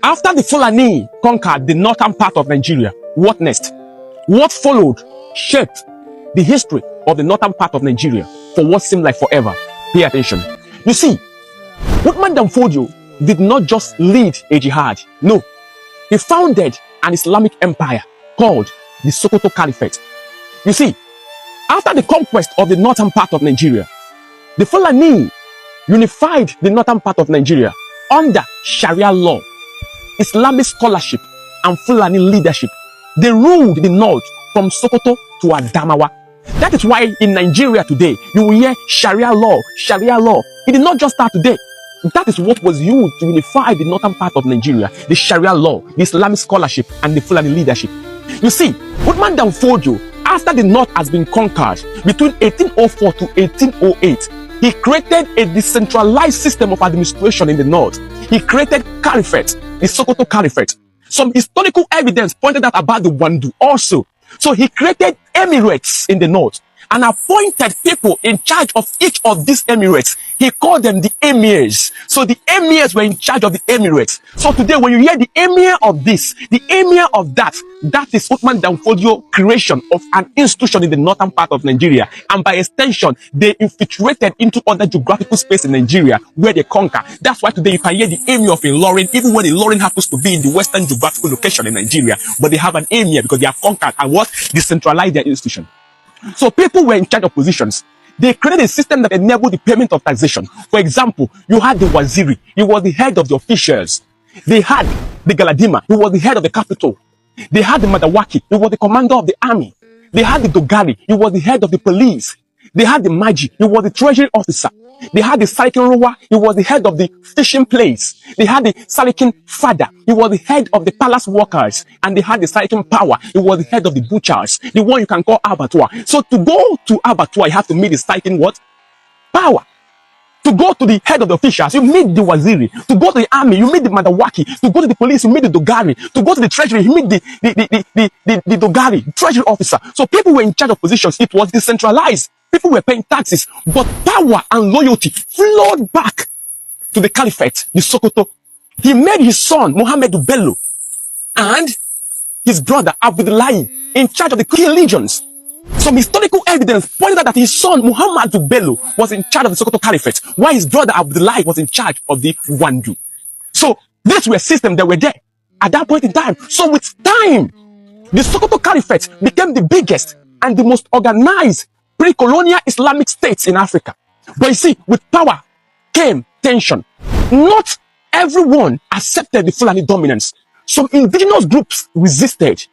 After the Fulani conquered the northern part of Nigeria, what next? What followed shaped the history of the northern part of Nigeria for what seemed like forever. Pay attention. You see, Uthman Danfodio did not just lead a jihad. No, he founded an Islamic empire called the Sokoto Caliphate. You see, after the conquest of the northern part of Nigeria, the Fulani unified the northern part of Nigeria under Sharia law, Islamic scholarship, and Fulani leadership. They ruled the north from Sokoto to Adamawa. That is why in Nigeria today, you will hear Sharia law, Sharia law. It did not just start today. That is what was used to unify the northern part of Nigeria, the Sharia law, the Islamic scholarship, and the Fulani leadership. You see, Uthman Danfodio, after the north has been conquered between 1804 to 1808, he created a decentralized system of administration in the north. He created caliphate, the Sokoto Caliphate. Some historical evidence pointed out about the Wandu also. So he created emirates in the north and appointed people in charge of each of these emirates. He called them the emirs. So the emirs were in charge of the emirates. So today when you hear the emir of this, the emir of that, that is Uthman Danfodio creation of an institution in the northern part of Nigeria. And by extension, they infiltrated into other geographical space in Nigeria where they conquer. That's why today you can hear the emir of Ilorin, even when Ilorin happens to be in the western geographical location in Nigeria. But they have an emir because they have conquered and what? Decentralized their institution. So people were in charge of positions. They created a system that enabled the payment of taxation. For example, you had the Waziri. He was the head of the officials. They had the Galadima. He was the head of the capital. They had the Madawaki. He was the commander of the army. They had the Dogari. He was the head of the police. They had the Maji. He was the treasury officer. They had the Salikin Rowa. He was the head of the fishing place. They had the Salikin Father. He was the head of the palace workers. And they had the Salikin Power. He was the head of the butchers. The one you can call abattoir. So to go to abattoir, you have to meet the Salikin what? Power. To go to the head of the officials, you meet the Waziri. To go to the army, you meet the Madawaki. To go to the police, you meet the Dogari. To go to the treasury, you meet the Dogari, treasury officer. So people were in charge of positions. It was decentralized. People were paying taxes, but power and loyalty flowed back to the caliphate, the Sokoto. He made his son, Muhammad Bello, and his brother, Abdullahi, in charge of the key legions. Some historical evidence pointed out that his son, Muhammad Bello, was in charge of the Sokoto Caliphate, while his brother, Abdullahi, was in charge of the Wandu. So, these were systems that were there at that point in time. So, with time, the Sokoto Caliphate became the biggest and the most organized pre-colonial Islamic states in Africa. But you see, with power came tension. Not everyone accepted the Fulani dominance. Some indigenous groups resisted.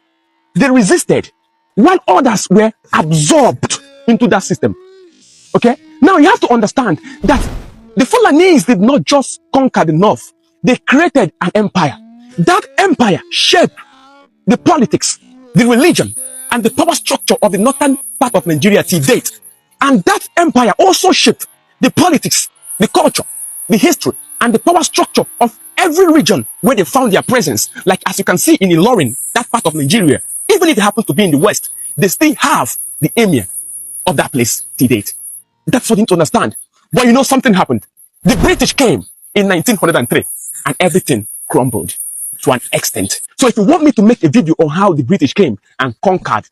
They resisted, while others were absorbed into that system. Okay? Now you have to understand that the Fulanis did not just conquer the north. They created an empire. That empire shaped the politics, the religion, and the power structure of the northern part of Nigeria till date. And that empire also shaped the politics, the culture, the history, and the power structure of every region where they found their presence. Like as you can see in Ilorin, that part of Nigeria, even if it happens to be in the west, they still have the emir of that place till date. That's what you need to understand. But you know something happened. The British came in 1903 and everything crumbled to an extent. So if you want me to make a video on how the British came and conquered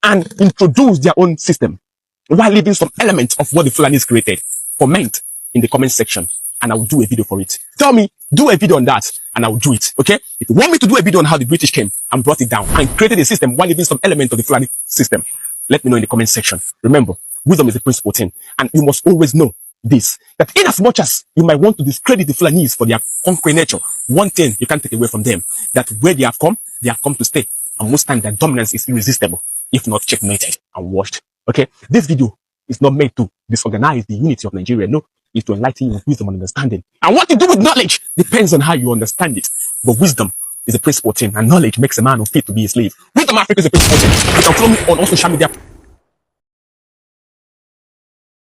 and introduced their own system while leaving some elements of what the Fulanis created, comment in the comment section and I will do a video for it. Tell me, do a video on that and I will do it. Okay? If you want me to do a video on how the British came and brought it down and created a system while leaving some element of the Fulani system, let me know in the comment section. Remember, wisdom is the principal thing and you must always know this, that in as much as you might want to discredit the Fulanis for their conquering nature, one thing you can't take away from them, that where they have come to stay. And most times their dominance is irresistible, if not checkmated and washed. Okay? This video is not meant to disorganize the unity of Nigeria. No, it's to enlighten you with wisdom and understanding. And what you do with knowledge depends on how you understand it. But wisdom is the principal thing, and knowledge makes a man unfit to be a slave. Wisdom Africa is the principal thing. You can follow me on all social media